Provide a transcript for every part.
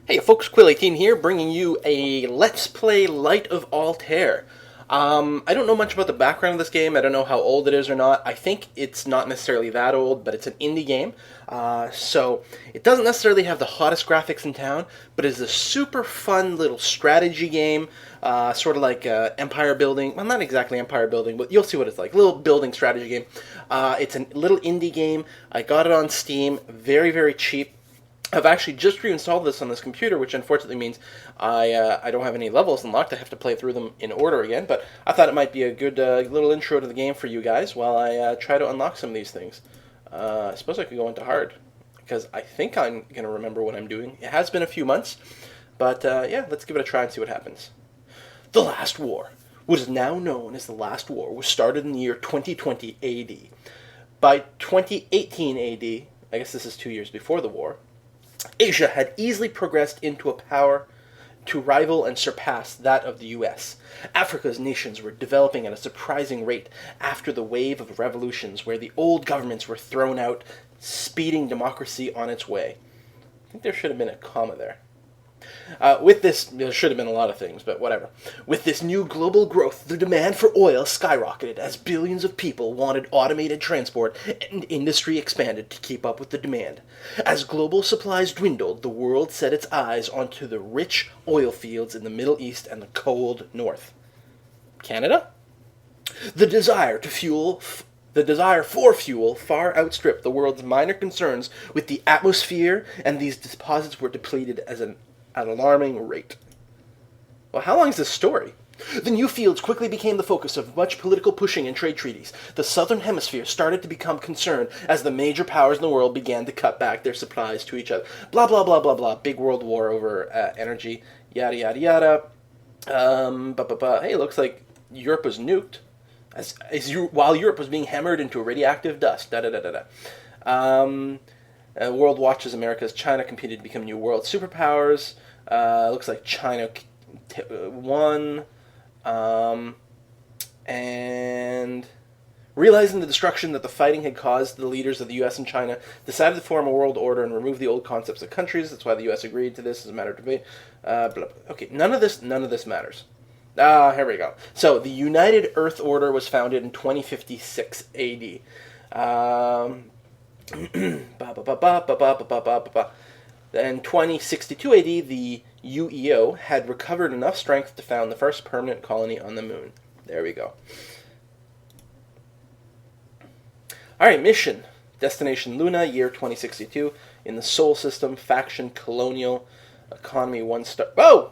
Hey folks, Quill18 here, bringing you a Let's Play Light of Altair. I don't know much about the background of this game. I don't know how old it is or not. I think it's not necessarily that old, but it's an indie game. So it doesn't necessarily have the hottest graphics in town, but it's a super fun little strategy game, sort of like empire building. Well, not exactly empire building, but you'll see what it's like. Little building strategy game. It's a little indie game. I got it on Steam, very, very cheap. I've actually just reinstalled this on this computer, which unfortunately means I don't have any levels unlocked. I have to play through them in order again, but I thought it might be a good little intro to the game for you guys while I try to unlock some of these things. I suppose I could go into hard, because I think I'm going to remember what I'm doing. It has been a few months, but yeah, let's give it a try and see what happens. The Last War, what is now known as the Last War, was started in the year 2020 AD. By 2018 AD, I guess this is 2 years before the war, Asia had easily progressed into a power to rival and surpass that of the US. Africa's nations were developing at a surprising rate after the wave of revolutions where the old governments were thrown out, speeding democracy on its way. I think there should have been a comma there. With this, there should have been a lot of things, but whatever. With this new global growth, the demand for oil skyrocketed as billions of people wanted automated transport and industry expanded to keep up with the demand. As global supplies dwindled, the world set its eyes onto the rich oil fields in the Middle East and the cold North. Canada? The desire to fuel The desire for fuel far outstripped the world's minor concerns with the atmosphere, and these deposits were depleted at an alarming rate. Well, how long is this story? The new fields quickly became the focus of much political pushing and trade treaties. The southern hemisphere started to become concerned as the major powers in the world began to cut back their supplies to each other. Blah, blah, blah, blah, blah. Big world war over energy. Yada, yada, yada. Hey, it looks like Europe was nuked. While Europe was being hammered into radioactive dust. Da, da, da, da, da. World watches America as China competed to become new world superpowers. Looks like China won. And realizing the destruction that the fighting had caused, the leaders of the U.S. and China decided to form a world order and remove the old concepts of countries. That's why the U.S. agreed to this as a matter of debate. Okay, none of this matters. Here we go. So the United Earth Order was founded in 2056 AD. In 2062 AD, the UEO had recovered enough strength to found the first permanent colony on the moon. There we go. Alright, mission. Destination Luna, year 2062. In the Sol system, faction, colonial, economy 1 star. Whoa!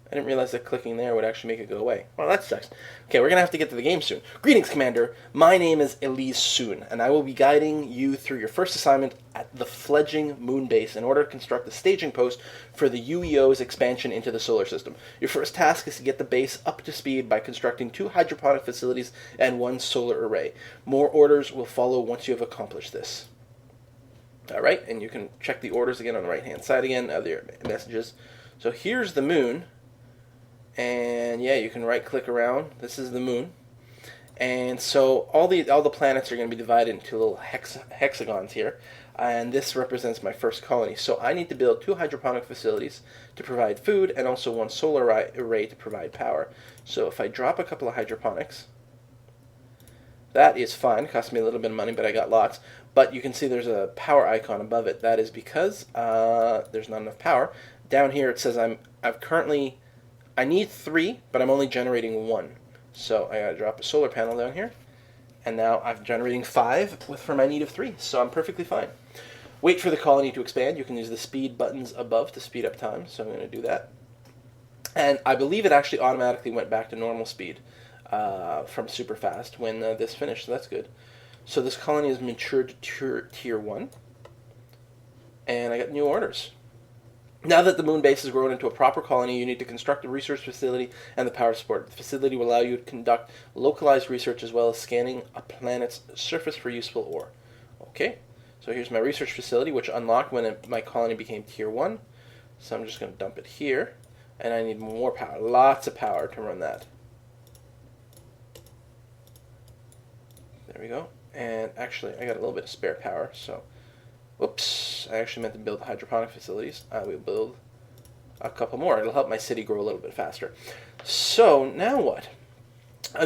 I didn't realize that clicking there would actually make it go away. Well, that sucks. Okay, we're going to have to get to the game soon. Greetings, Commander. My name is Elise Soon, and I will be guiding you through your first assignment at the fledgling moon base in order to construct a staging post for the UEO's expansion into the solar system. Your first task is to get the base up to speed by constructing 2 hydroponic facilities and 1 solar array. More orders will follow once you have accomplished this. Alright, and you can check the orders again on the right-hand side again, other messages. So here's the moon. And yeah, you can right click around. This is the moon. And so all the planets are going to be divided into little hexagons here. And this represents my first colony. So I need to build 2 hydroponic facilities to provide food and also 1 solar array to provide power. So if I drop a couple of hydroponics, that is fine. It cost me a little bit of money, but I got lots. But you can see there's a power icon above it. That is because there's not enough power. Down here it says I need 3, but I'm only generating 1. So I gotta drop a solar panel down here. And now I'm generating 5 for my need of 3. So I'm perfectly fine. Wait for the colony to expand. You can use the speed buttons above to speed up time. So I'm going to do that. And I believe it actually automatically went back to normal speed from super fast when this finished. So that's good. So this colony has matured to tier 1. And I got new orders. Now that the moon base has grown into a proper colony, you need to construct a research facility and the power support. The facility will allow you to conduct localized research as well as scanning a planet's surface for useful ore. Okay, so here's my research facility, which unlocked when my colony became tier 1. So I'm just going to dump it here, and I need more power, lots of power to run that. There we go. And actually, I got a little bit of spare power, so Whoops, I actually meant to build hydroponic facilities. I will build a couple more. It'll help my city grow a little bit faster. So, now what?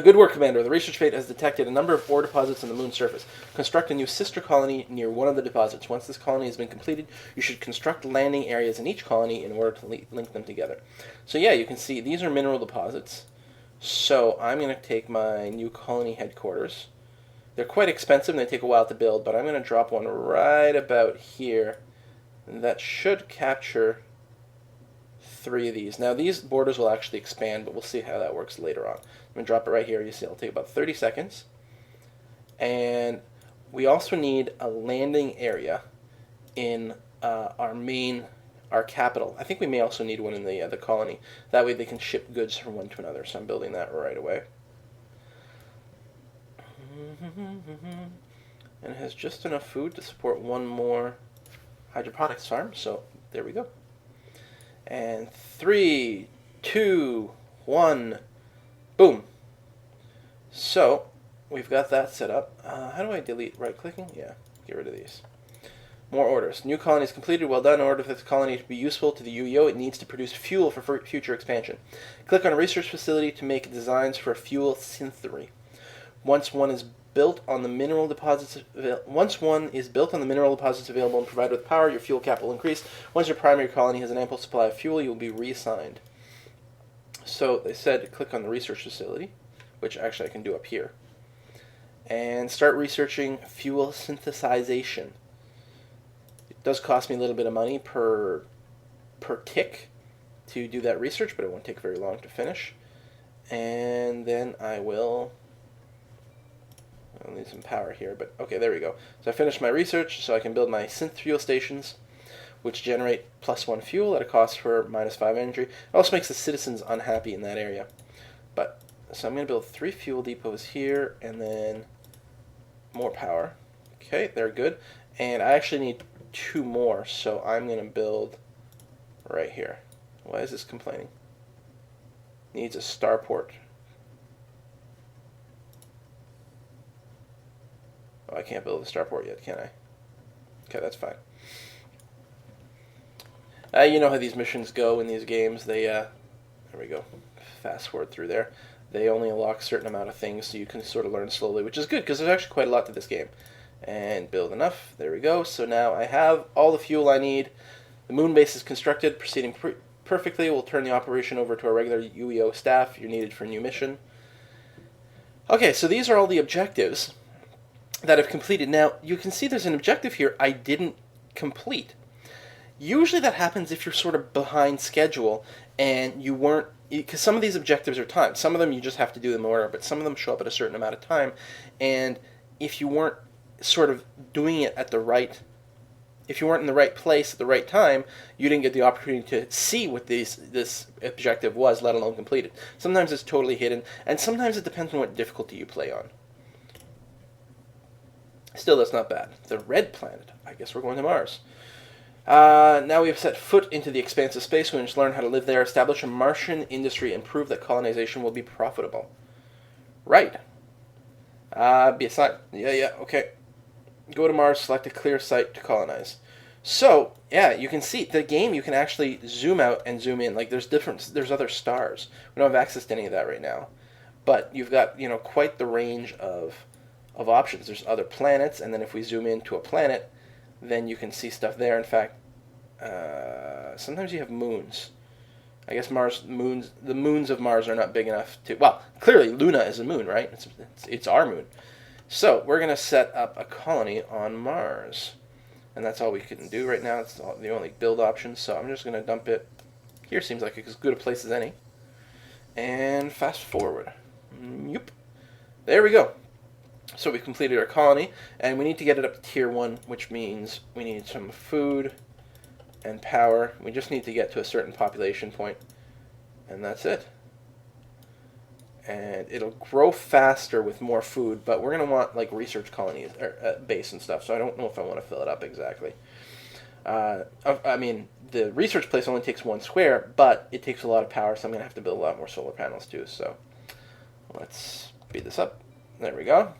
Good work, Commander. The research fleet has detected a number of ore deposits on the moon's surface. Construct a new sister colony near one of the deposits. Once this colony has been completed, you should construct landing areas in each colony in order to link them together. So yeah, you can see these are mineral deposits. So I'm going to take my new colony headquarters. They're quite expensive and they take a while to build, but I'm going to drop one right about here. And that should capture 3 of these. Now these borders will actually expand, but we'll see how that works later on. I'm going to drop it right here. You see it'll take about 30 seconds. And we also need a landing area in our capital. I think we may also need one in the colony. That way they can ship goods from one to another. So I'm building that right away. And it has just enough food to support one more hydroponics farm. So there we go. And 3, 2, 1, boom. So we've got that set up. How do I delete right-clicking? Yeah, get rid of these. More orders. New colony is completed. Well done. In order for this colony to be useful to the UEO, it needs to produce fuel for future expansion. Click on a research facility to make designs for a fuel synthery. Once one is built on the mineral deposits available and provided with power, your fuel cap will increase. Once your primary colony has an ample supply of fuel, you will be reassigned. So they said click on the research facility, which actually I can do up here, and start researching fuel synthesization. It does cost me a little bit of money per tick to do that research, but it won't take very long to finish. And then I'll need some power here, but okay, there we go. So I finished my research, so I can build my synth fuel stations, which generate +1 fuel at a cost for -5 energy. It also makes the citizens unhappy in that area. But so I'm going to build 3 fuel depots here, and then more power. Okay, they're good. And I actually need 2 more, so I'm going to build right here. Why is this complaining? Needs a starport. Oh, I can't build a starport yet, can I? Okay, that's fine. You know how these missions go in these games. They, there we go. Fast forward through there. They only unlock a certain amount of things, so you can sort of learn slowly, which is good, because there's actually quite a lot to this game. And build enough. There we go. So now I have all the fuel I need. The moon base is constructed, proceeding perfectly. We'll turn the operation over to our regular UEO staff. You're needed for a new mission. Okay, so these are all the objectives that I've completed. Now, you can see there's an objective here I didn't complete. Usually that happens if you're sort of behind schedule and you weren't, because some of these objectives are timed. Some of them you just have to do them in order, but some of them show up at a certain amount of time. And if you weren't sort of doing it at the right, if you weren't in the right place at the right time, you didn't get the opportunity to see what this objective was, let alone complete it. Sometimes it's totally hidden, and sometimes it depends on what difficulty you play on. Still, that's not bad. The red planet. I guess we're going to Mars. Now we have set foot into the expansive space. We must learn how to live there, establish a Martian industry, and prove that colonization will be profitable. Right. Be assigned. Yeah, okay. Go to Mars, select a clear site to colonize. So, yeah, you can see the game, you can actually zoom out and zoom in. Like, there's other stars. We don't have access to any of that right now. But you've got, quite the range of options. There's other planets, and then if we zoom into a planet, then you can see stuff there. In fact, sometimes you have moons. I guess the moons of Mars are not big enough to... Well, clearly Luna is a moon, right? It's our moon. So we're going to set up a colony on Mars. And that's all we can do right now. It's the only build option. So I'm just going to dump it. Here seems like as good a place as any. And fast forward. Yep. There we go. So we completed our colony, and we need to get it up to tier 1, which means we need some food and power. We just need to get to a certain population point, and that's it. And it'll grow faster with more food, but we're going to want like research colonies or base and stuff, so I don't know if I want to fill it up exactly. I mean, the research place only takes 1 square, but it takes a lot of power, so I'm going to have to build a lot more solar panels too. So let's speed this up. There we go.